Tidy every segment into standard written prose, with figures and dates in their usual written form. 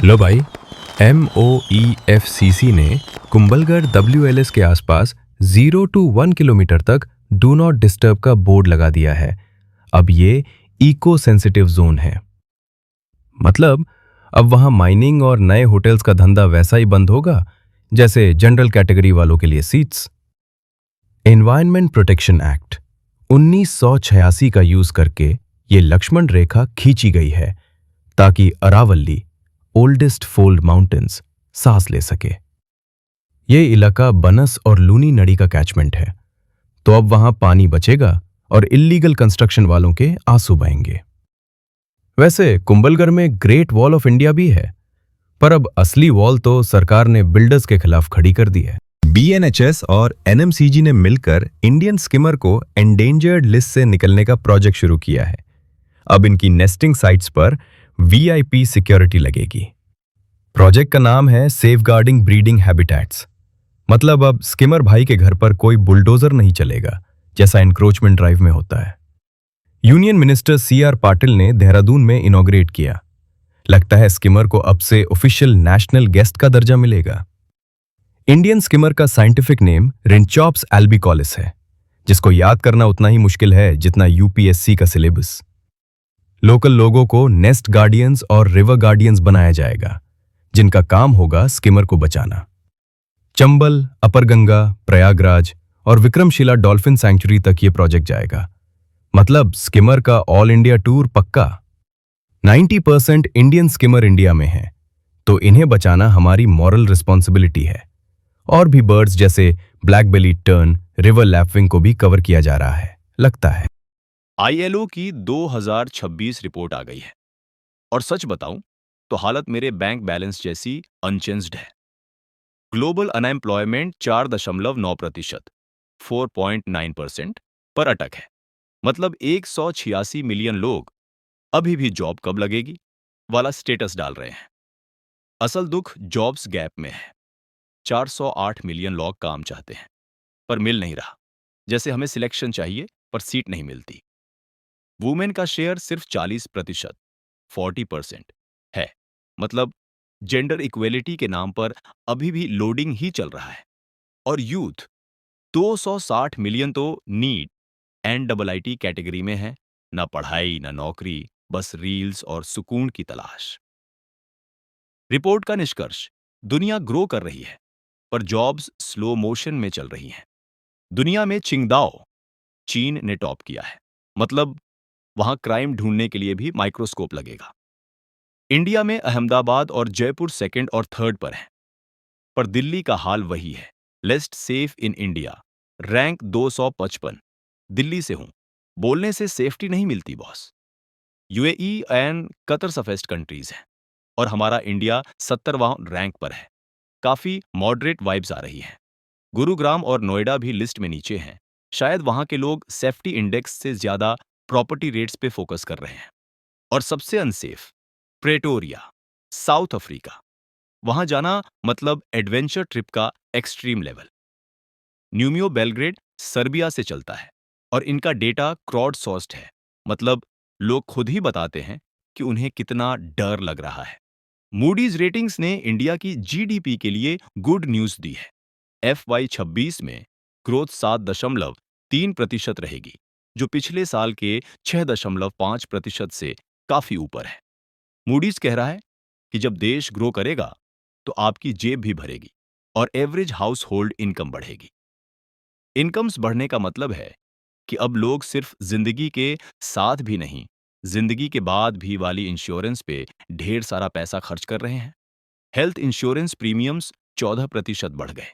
लो भाई, MOEFCC ने Kumbhalgarh WLS के आसपास 0 to 1 किलोमीटर तक डू नॉट डिस्टर्ब का बोर्ड लगा दिया है। अब ये इको सेंसिटिव जोन है। मतलब अब वहां माइनिंग और नए होटल्स का धंधा वैसा ही बंद होगा जैसे जनरल कैटेगरी वालों के लिए सीट्स। एनवायरनमेंट प्रोटेक्शन एक्ट 1986 का यूज करके ये लक्ष्मण रेखा खींची गई है ताकि अरावली ओल्डेस्ट फोल्ड माउंटेन्स सांस ले सके। ये इलाका बनस और लूनी नदी का कैचमेंट है, तो अब वहां पानी बचेगा और इल्लीगल कंस्ट्रक्शन वालों के आंसू बहेंगे। वैसे कुंभलगढ़ में ग्रेट वॉल ऑफ इंडिया भी है, पर अब असली वॉल तो सरकार ने बिल्डर्स के खिलाफ खड़ी कर दी है। BNHS और NMCG ने मिलकर इंडियन स्किमर को एंडेंजर्ड लिस्ट से निकलने का प्रोजेक्ट शुरू किया है। अब इनकी नेस्टिंग साइट्स पर VIP सिक्योरिटी लगेगी। प्रोजेक्ट का नाम है सेफगार्डिंग ब्रीडिंग हैबिटेट्स। मतलब अब स्किमर भाई के घर पर कोई बुलडोजर नहीं चलेगा, जैसा एनक्रोचमेंट ड्राइव में होता है। यूनियन मिनिस्टर CR पाटिल ने देहरादून में इनॉग्रेट किया। लगता है स्किमर को अब से ऑफिशियल नेशनल गेस्ट का दर्जा मिलेगा। इंडियन स्किमर का साइंटिफिक नेम रिंचॉप्स एल्बिकॉलिस है, जिसको याद करना उतना ही मुश्किल है जितना UPSC का सिलेबस। लोकल लोगों को नेस्ट गार्डियंस और रिवर गार्डियंस बनाया जाएगा, जिनका काम होगा स्किमर को बचाना। चंबल, अपर गंगा, प्रयागराज और विक्रमशिला डॉल्फिन सैंक्चुरी तक ये प्रोजेक्ट जाएगा। मतलब स्किमर का ऑल इंडिया टूर पक्का। 90% इंडियन स्किमर इंडिया में है, तो इन्हें बचाना हमारी मॉरल रिस्पॉन्सिबिलिटी है। और भी बर्ड्स जैसे ब्लैक बेली टर्न, रिवर लैपविंग को भी कवर किया जा रहा है, लगता है। ILO की 2026 रिपोर्ट आ गई है और सच बताऊं तो हालत मेरे बैंक बैलेंस जैसी अनचेंज्ड है। ग्लोबल अनएम्प्लॉयमेंट 4.9%, 4.9% पर अटक है। मतलब 186 मिलियन लोग अभी भी जॉब कब लगेगी वाला स्टेटस डाल रहे हैं। असल दुख जॉब्स गैप में है। 408 मिलियन लोग काम चाहते हैं पर मिल नहीं रहा। जैसे हमें सिलेक्शन चाहिए पर सीट नहीं मिलती। वुमेन का शेयर सिर्फ 40%, 40% है। मतलब जेंडर इक्वेलिटी के नाम पर अभी भी लोडिंग ही चल रहा है। और यूथ 260 मिलियन तो नीट NIIT कैटेगरी में है। ना पढ़ाई ना नौकरी, बस रील्स और सुकून की तलाश। रिपोर्ट का निष्कर्ष, दुनिया ग्रो कर रही है पर जॉब्स स्लो मोशन में चल रही हैं। दुनिया में चिंगदाओ चीन ने टॉप किया है। मतलब वहां क्राइम ढूंढने के लिए भी माइक्रोस्कोप लगेगा। इंडिया में अहमदाबाद और जयपुर सेकंड और थर्ड पर हैं, पर दिल्ली का हाल वही है। Least safe in India, rank 255। Delhi से हूं, बोलने से सेफ्टी नहीं मिलती boss. UAE and Qatar safest countries हैं और हमारा इंडिया 70वां रैंक पर है। काफी मॉडरेट वाइब्स आ रही हैं। गुरुग्राम और नोएडा भी लिस्ट में नीचे हैं। शायद वहां के लोग सेफ्टी इंडेक्स से ज्यादा प्रॉपर्टी रेट्स पे फोकस कर रहे हैं। और सबसे अनसेफ, प्रेटोरिया, साउथ अफ्रीका। वहां जाना मतलब एडवेंचर ट्रिप का एक्सट्रीम लेवल। न्यूमियो बेलग्रेड सर्बिया से चलता है और इनका डेटा क्राउड सोर्स्ड है। मतलब लोग खुद ही बताते हैं कि उन्हें कितना डर लग रहा है। मूडीज रेटिंग्स ने इंडिया की GDP के लिए गुड न्यूज दी है। FY26 में ग्रोथ 7.3% रहेगी, जो पिछले साल के 6.5% से काफी ऊपर है। मूडीज कह रहा है कि जब देश ग्रो करेगा तो आपकी जेब भी भरेगी और एवरेज हाउस होल्ड इनकम बढ़ेगी। इनकम्स बढ़ने का मतलब है कि अब लोग सिर्फ जिंदगी के साथ भी नहीं, जिंदगी के बाद भी वाली इंश्योरेंस पे ढेर सारा पैसा खर्च कर रहे हैं। हेल्थ इंश्योरेंस प्रीमियम्स 14% बढ़ गए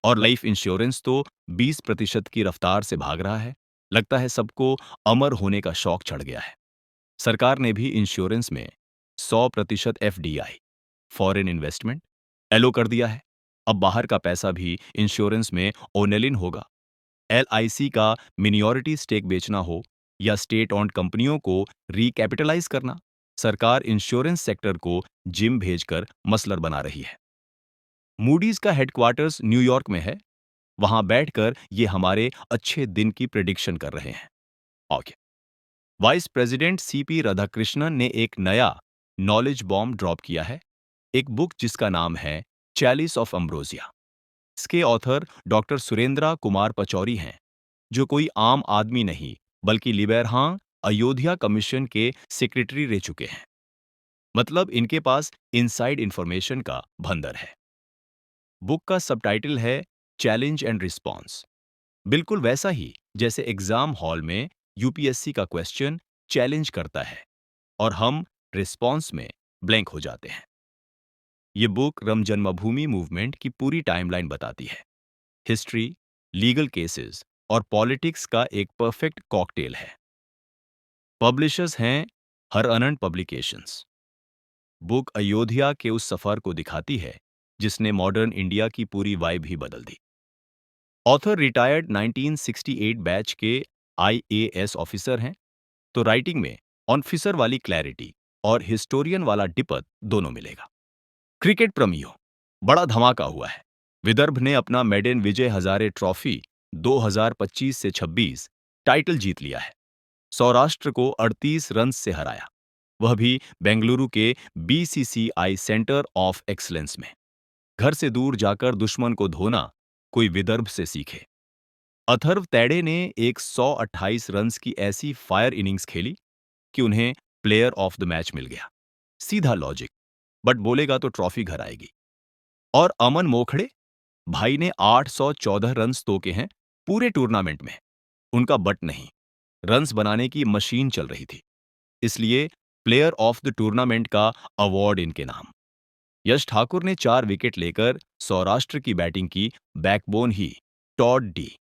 और लाइफ इंश्योरेंस तो 20% की रफ्तार से भाग रहा है। लगता है सबको अमर होने का शौक चढ़ गया है। सरकार ने भी इंश्योरेंस में 100% FDI, फॉरेन इन्वेस्टमेंट, एलो कर दिया है। अब बाहर का पैसा भी इंश्योरेंस में ओनेलिन होगा। LIC का मिनियॉरिटी स्टेक बेचना हो या स्टेट ऑन्ड कंपनियों को रिकैपिटलाइज करना, सरकार इंश्योरेंस सेक्टर को जिम भेजकर मसलर बना रही है। मूडीज का हेडक्वार्टर्स न्यूयॉर्क में है। वहां बैठकर ये हमारे अच्छे दिन की प्रेडिक्शन कर रहे हैं। Okay. Vice president CP Radhakrishnan ने एक नया नॉलेज बॉम्ब ड्रॉप किया है। एक बुक जिसका नाम है चैलिस ऑफ अम्ब्रोसिया। इसके ऑथर डॉक्टर सुरेंद्रा कुमार पचौरी हैं, जो कोई आम आदमी नहीं बल्कि लिबेरहां अयोध्या कमीशन के सेक्रेटरी रह चुके हैं। मतलब इनके पास इनसाइड इंफॉर्मेशन का भंडार है। बुक का सबटाइटल है चैलेंज एंड रिस्पॉन्स। बिल्कुल वैसा ही जैसे एग्जाम हॉल में यूपीएससी का क्वेश्चन चैलेंज करता है और हम रिस्पॉन्स में ब्लैंक हो जाते हैं। ये बुक राम जन्मभूमि मूवमेंट की पूरी टाइमलाइन बताती है। हिस्ट्री, लीगल केसेस और पॉलिटिक्स का एक परफेक्ट कॉकटेल है। पब्लिशर्स हैं हर अनंत पब्लिकेशंस। बुक अयोध्या के उस सफर को दिखाती है जिसने मॉडर्न इंडिया की पूरी वाइब ही बदल दी। ऑथर रिटायर्ड 1968 बैच के आईएएस ऑफिसर हैं, तो राइटिंग में ऑफिसर वाली क्लैरिटी और हिस्टोरियन वाला डिपत दोनों मिलेगा। क्रिकेट प्रेमियों, बड़ा धमाका हुआ है। विदर्भ ने अपना मेडन विजय हजारे ट्रॉफी 2025 से 26 टाइटल जीत लिया है। सौराष्ट्र को 38 रन से हराया, वह भी बेंगलुरु के बीसीसीआई सेंटर ऑफ एक्सलेंस में। घर से दूर जाकर दुश्मन को धोना कोई विदर्भ से सीखे। अथर्व तैड़े ने एक 128 रन्स की ऐसी फायर इनिंग्स खेली कि उन्हें प्लेयर ऑफ द मैच मिल गया। सीधा लॉजिक, बट बोलेगा तो ट्रॉफी घर आएगी। और अमन मोखड़े भाई ने 814 रन्स तोके हैं पूरे टूर्नामेंट में। उनका बट नहीं, रन्स बनाने की मशीन चल रही थी, इसलिए प्लेयर ऑफ द टूर्नामेंट का अवार्ड इनके नाम। यश ठाकुर ने 4 विकेट लेकर सौराष्ट्र की बैटिंग की बैकबोन ही टॉड डी।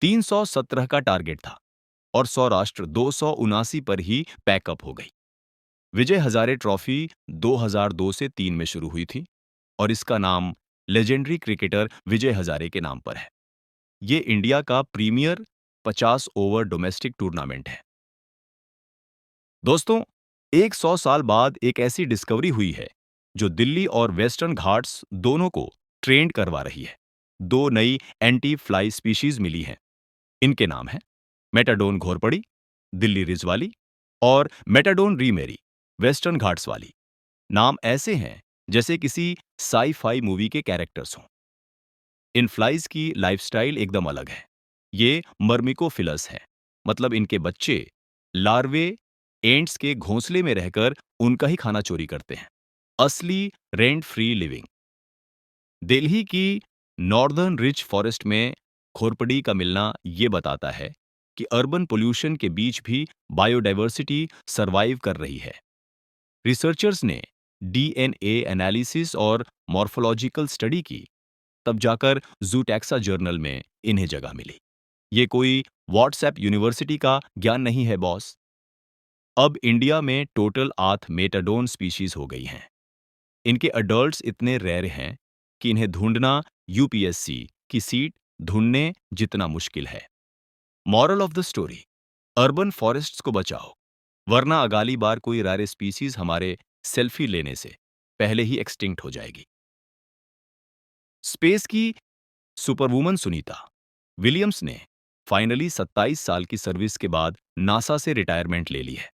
317 का टारगेट था और सौराष्ट्र 279 पर ही पैकअप हो गई। विजय हजारे ट्रॉफी 2002 से 3 में शुरू हुई थी और इसका नाम लेजेंडरी क्रिकेटर विजय हजारे के नाम पर है। ये इंडिया का प्रीमियर 50 ओवर डोमेस्टिक टूर्नामेंट है। दोस्तों, 100 साल बाद एक ऐसी डिस्कवरी हुई है जो दिल्ली और वेस्टर्न घाट्स दोनों को ट्रेंड करवा रही है। 2 नई एंटी फ्लाई स्पीशीज मिली हैं। इनके नाम हैं मेटाडोन घोरपड़ी, दिल्ली रिज वाली, और मेटाडोन रीमेरी, वेस्टर्न घाट्स वाली। नाम ऐसे हैं जैसे किसी साई-फाई मूवी के कैरेक्टर्स हों। इन फ्लाइज की लाइफस्टाइल एकदम अलग है। ये मर्मिकोफिलस हैं, मतलब इनके बच्चे लार्वे एंट्स के घोंसले में रहकर उनका ही खाना चोरी करते हैं। असली रेंट फ्री लिविंग। दिल्ली की नॉर्दर्न रिच फॉरेस्ट में खोरपड़ी का मिलना ये बताता है कि अर्बन पोल्यूशन के बीच भी बायोडायवर्सिटी सरवाइव कर रही है। रिसर्चर्स ने डीएनए एनालिसिस और मॉर्फोलॉजिकल स्टडी की, तब जाकर जूटैक्सा जर्नल में इन्हें जगह मिली। ये कोई व्हाट्सएप यूनिवर्सिटी का ज्ञान नहीं है बॉस। अब इंडिया में टोटल 8 मेटाडोन स्पीशीज हो गई हैं। इनके अडल्ट्स इतने रेयर हैं कि इन्हें ढूंढना यूपीएससी की सीट ढूंढने जितना मुश्किल है। Moral of the story, urban forests को बचाओ, वरना अगाली बार कोई रारे स्पीसीज हमारे सेल्फी लेने से पहले ही एक्सटिंक्ट हो जाएगी। स्पेस की सुपरवुमन सुनीता विलियम्स ने फाइनली 27 साल की सर्विस के बाद नासा से रिटायरमेंट ले ली है।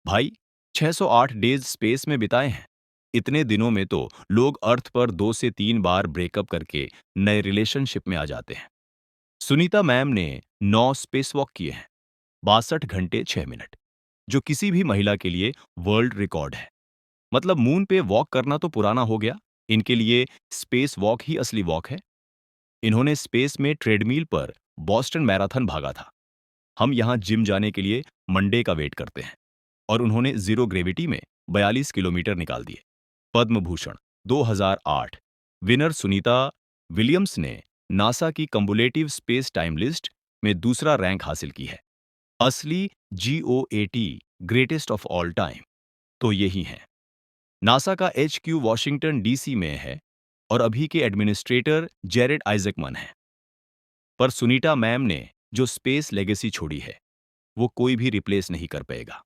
भाई, 608 डेज स्पेस में बिताए हैं। इतने दिनों में तो लोग अर्थ पर 2 से 3 बार ब्रेकअप करके नए रिलेशनशिप में आ जाते हैं। सुनीता मैम ने 9 स्पेस वॉक किए हैं, 62 घंटे 6 मिनट, जो किसी भी महिला के लिए वर्ल्ड रिकॉर्ड है। मतलब मून पे वॉक करना तो पुराना हो गया, इनके लिए स्पेस वॉक ही असली वॉक है। इन्होंने स्पेस में ट्रेडमिल पर बॉस्टन मैराथन भागा था। हम यहां जिम जाने के लिए मंडे का वेट करते हैं, और उन्होंने जीरो ग्रेविटी में 42 किलोमीटर निकाल दिए। पद्म भूषण 2008 विनर सुनीता विलियम्स ने नासा की कम्बुलेटिव स्पेस टाइम लिस्ट में दूसरा रैंक हासिल की है। असली GOAT greatest of all time तो यही है। नासा का HQ वॉशिंगटन DC में है और अभी के एडमिनिस्ट्रेटर जेरेड आइजकमन हैं। पर सुनीता मैम ने जो स्पेस लेगेसी छोड़ी है, वो कोई भी रिप्लेस नहीं कर पाएगा।